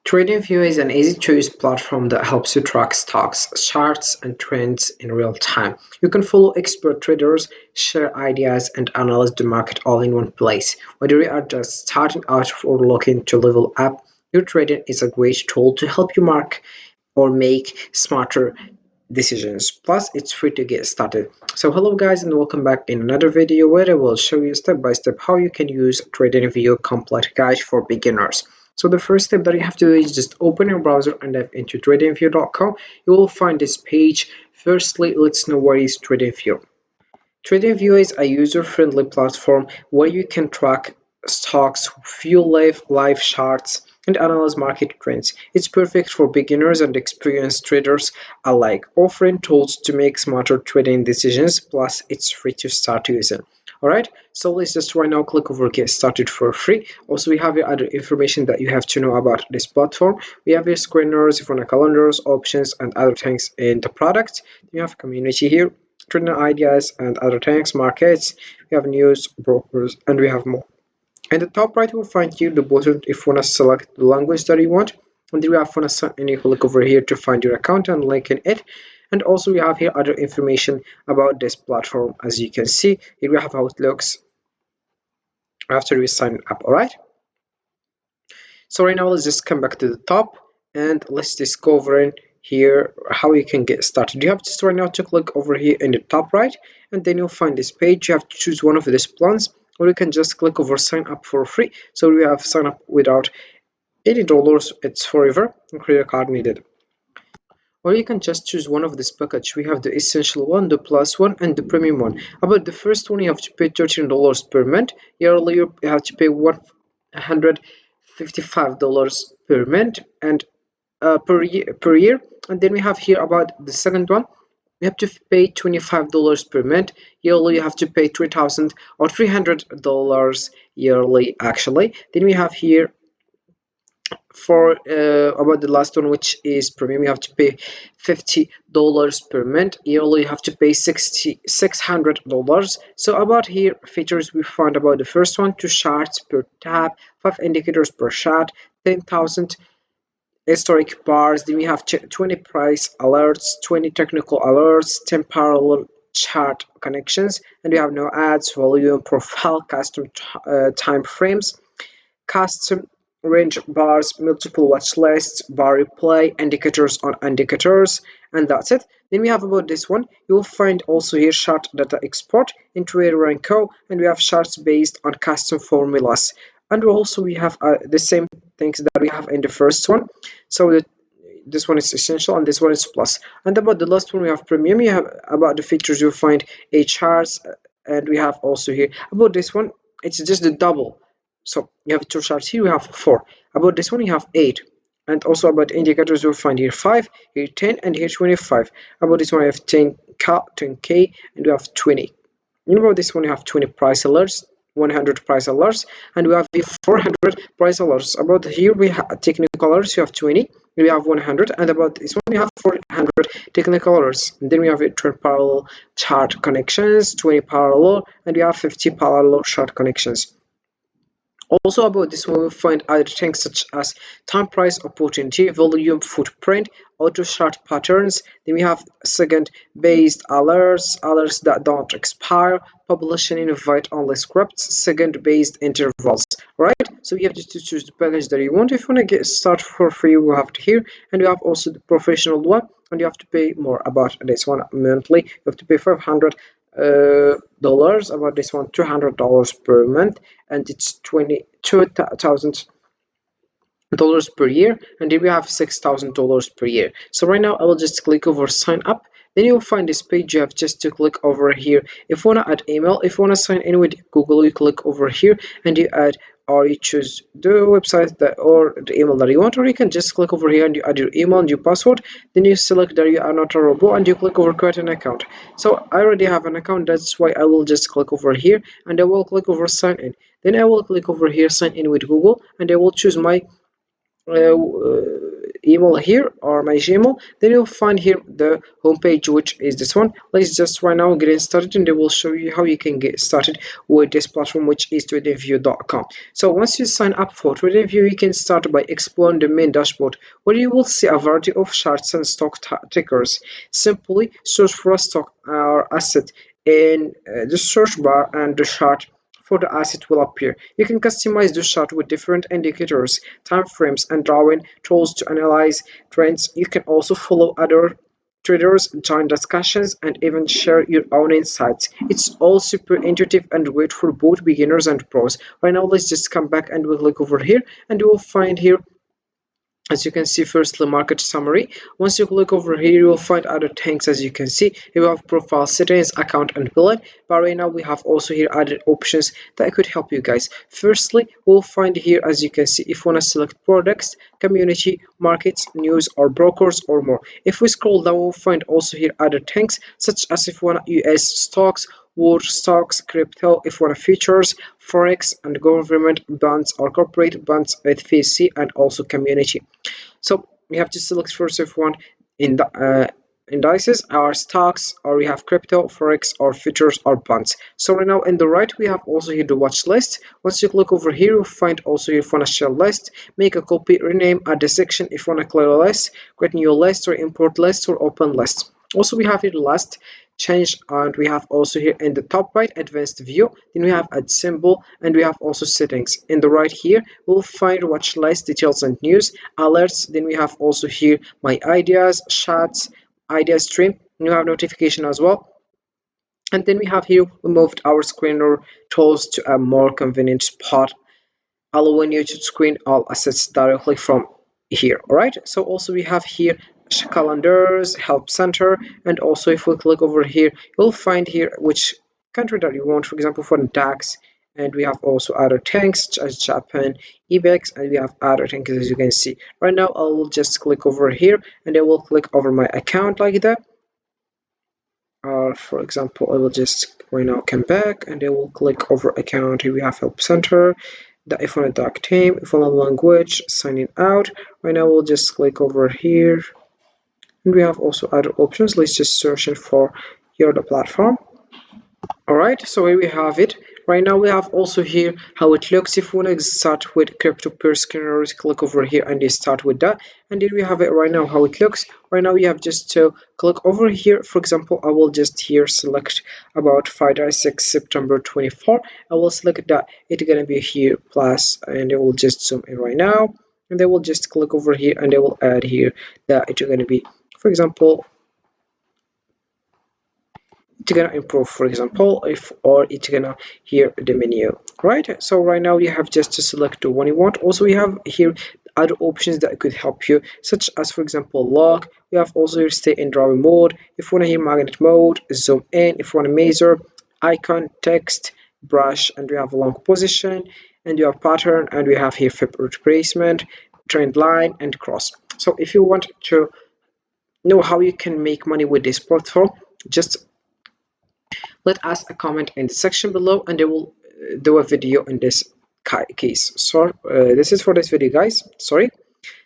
TradingView is an easy-to-use platform that helps you track stocks, charts, and trends in real time. You can follow expert traders, share ideas, and analyze the market all in one place. Whether you are just starting out or looking to level up, your trading is a great tool to help you mark or make smarter decisions. Plus, it's free to get started. So hello guys and welcome back in another video where I will show you step by step how you can use TradingView complete guide for beginners. So the first step that you have to do is just open your browser and dive into tradingview.com. You will find this page. Firstly, let's know what is TradingView. TradingView is a user-friendly platform where you can track stocks, view live charts, and analyze market trends. It's perfect for beginners and experienced traders alike, offering tools to make smarter trading decisions. Plus, it's free to start using. Alright, so let's just right now click over get started for free. Also, we have your other information that you have to know about this platform. We have your screeners, phone calendars, options, and other things in the product. You have community here, trading ideas and other things, markets, we have news, brokers, and we have more. In the top right, you will find here the button if you want to select the language that you want. And then we have and you can click over here to find your account and link in it. And also we have here other information about this platform. As you can see, here we have how it looks after we sign up. All right. So right now let's just come back to the top and let's discover in here how you can get started. You have just right now to click over here in the top right, and then you'll find this page. You have to choose one of these plans, or you can just click over sign up for free. So we have sign up without $80. It's forever, and credit card needed. Or you can just choose one of this package. We have the essential one, the plus one, and the premium one. About the first one, you have to pay $13 per month. Yearly, you have to pay $155 per month and per year. And then we have here about the second one. You have to pay $25 per month. Yearly, you have to pay $3,000 or $300 yearly actually. Then we have here for about the last one, which is premium, you have to pay $50 per month. Yearly, you have to pay $600. So about here features, we found about the first one, 2 charts per tab, 5 indicators per chart, 10,000 historic bars. Then we have 20 price alerts, 20 technical alerts, 10 parallel chart connections, and we have no ads, volume, profile, custom time frames, custom range bars, multiple watch lists, bar replay, indicators on indicators, and that's it. Then we have about this one, you will find also here chart data export in Trader & Co, and we have charts based on custom formulas. And also we have the same things that we have in the first one. So this one is essential and this one is plus. And about the last one, we have premium. You have about the features, you'll find a charts, and we have also here about this one, it's just the double. So you have 2 charts here, we have 4. About this one, you have 8. And also about indicators, you'll find here 5, here 10, and here 25. About this one, you have 10K, and we have 20. And about this one, you have 20 price alerts, 100 price alerts, and we have 400 price alerts. About here, we have technical alerts, you have 20, we have 100, and about this one, we have 400 technical alerts. And then we have 20 parallel chart connections, 20 parallel, and we have 50 parallel chart connections. Also about this one, we'll find other things such as time price opportunity, volume, footprint, auto chart patterns. Then we have second based alerts that don't expire, publishing invite only scripts, second based intervals. Right, so you have just to choose the package that you want. If you want to get started for free, we have it here, and you have also the professional one, and you have to pay more. About this one monthly, you have to pay $500 about this one, $200 per month, and it's $22,000 per year, and then we have $6,000 per year. So right now I will just click over sign up. Then you'll find this page. You have just to click over here. If you want to add email, if you want to sign in with Google, you click over here and you add, or you choose the website that or the email that you want, or you can just click over here and you add your email and your password. Then you select that you are not a robot and you click over create an account. So I already have an account, that's why I will just click over here and I will click over sign in. Then I will click over here sign in with Google, and I will choose my email here or my Gmail, then you'll find here the homepage, which is this one. Let's just right now get started, and they will show you how you can get started with this platform, which is TradingView.com. So once you sign up for TradingView, you can start by exploring the main dashboard, where you will see a variety of charts and stock tickers. Simply search for a stock or asset in the search bar, and the chart for the asset will appear. You can customize the chart with different indicators, time frames, and drawing tools to analyze trends. You can also follow other traders, join discussions, and even share your own insights. It's all super intuitive and great for both beginners and pros. Right now, let's just come back and we'll click over here, and you will find here, as you can see, first the market summary. Once you click over here, you will find other things. As you can see, you have profile settings, account, and billing. But right now we have also here other options that could help you guys. Firstly, we'll find here, as you can see, if you want to select products, community, markets, news, or brokers, or more. If we scroll down, we'll find also here other things, such as if you want US stocks, world stocks, crypto, if you want futures, forex, and government bonds or corporate bonds, FVC, and also community. So we have to select first if one in the indices or stocks, or we have crypto, forex, or futures, or bonds. So right now in the right we have also here the watch list. Once you click over here, you'll find also your financial list. Make a copy, rename, add the section if you want to clear a list, create new list, or import list, or open list. Also we have here the last change, and we have also here in the top right advanced view. Then we have add symbol, and we have also settings. In the right here we'll find watch list, details, and news, alerts. Then we have also here my ideas, chats, idea stream, and you have notification as well. And then we have here we moved our screener tools to a more convenient spot, allowing you to screen all assets directly from here. All right, so also we have here calendars, help center, and also if we click over here, you'll find here which country that you want, for example for the DAX. And we have also other things such as Japan, EBEX, and we have other things. As you can see right now, I will just click over here, and I will click over my account like that. For example, I will just right now come back, and I will click over account. Here we have help center, the if on a dark team, if on a language, signing out. Right now we'll just click over here, and we have also other options. Let's just search it for your the platform. Alright, so here we have it. Right now we have also here how it looks. If you want to start with crypto per scanners, click over here and you start with that. And here we have it right now how it looks. Right now you have just to click over here. For example, I will just here select about Friday 6 September 24. I will select that it's gonna be here plus, and I will just zoom in right now. And they will just click over here, and they will add here that it's gonna be, for example, it's gonna improve, for example, if or it's gonna here the menu, right? So right now you have just to select the one you want. Also we have here other options that could help you, such as for example lock. We have also here stay in drawing mode, if you want to hear magnet mode, zoom in, if you want to measure, icon, text, brush, and we have long position, and you have pattern, and we have here fib retracement, trend line, and cross. So if you want to know how you can make money with this platform, just let us a comment in the section below, and I will do a video in this case. So this is for this video guys, sorry.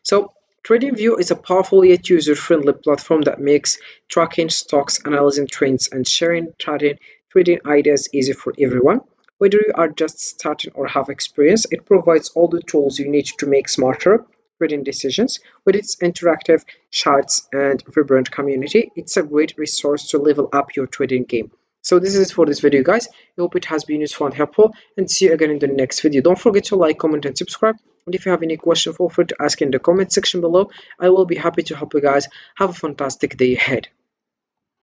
So TradingView is a powerful yet user-friendly platform that makes tracking stocks, analyzing trends, and sharing trading ideas easy for everyone. Whether you are just starting or have experience, it provides all the tools you need to make smarter trading decisions. With its interactive charts and vibrant community, it's a great resource to level up your trading game. So this is it for this video guys. I hope it has been useful and helpful, and see you again in the next video. Don't forget to like, comment, and subscribe. And if you have any question, feel free to ask in the comment section below. I will be happy to help you guys. Have a fantastic day ahead.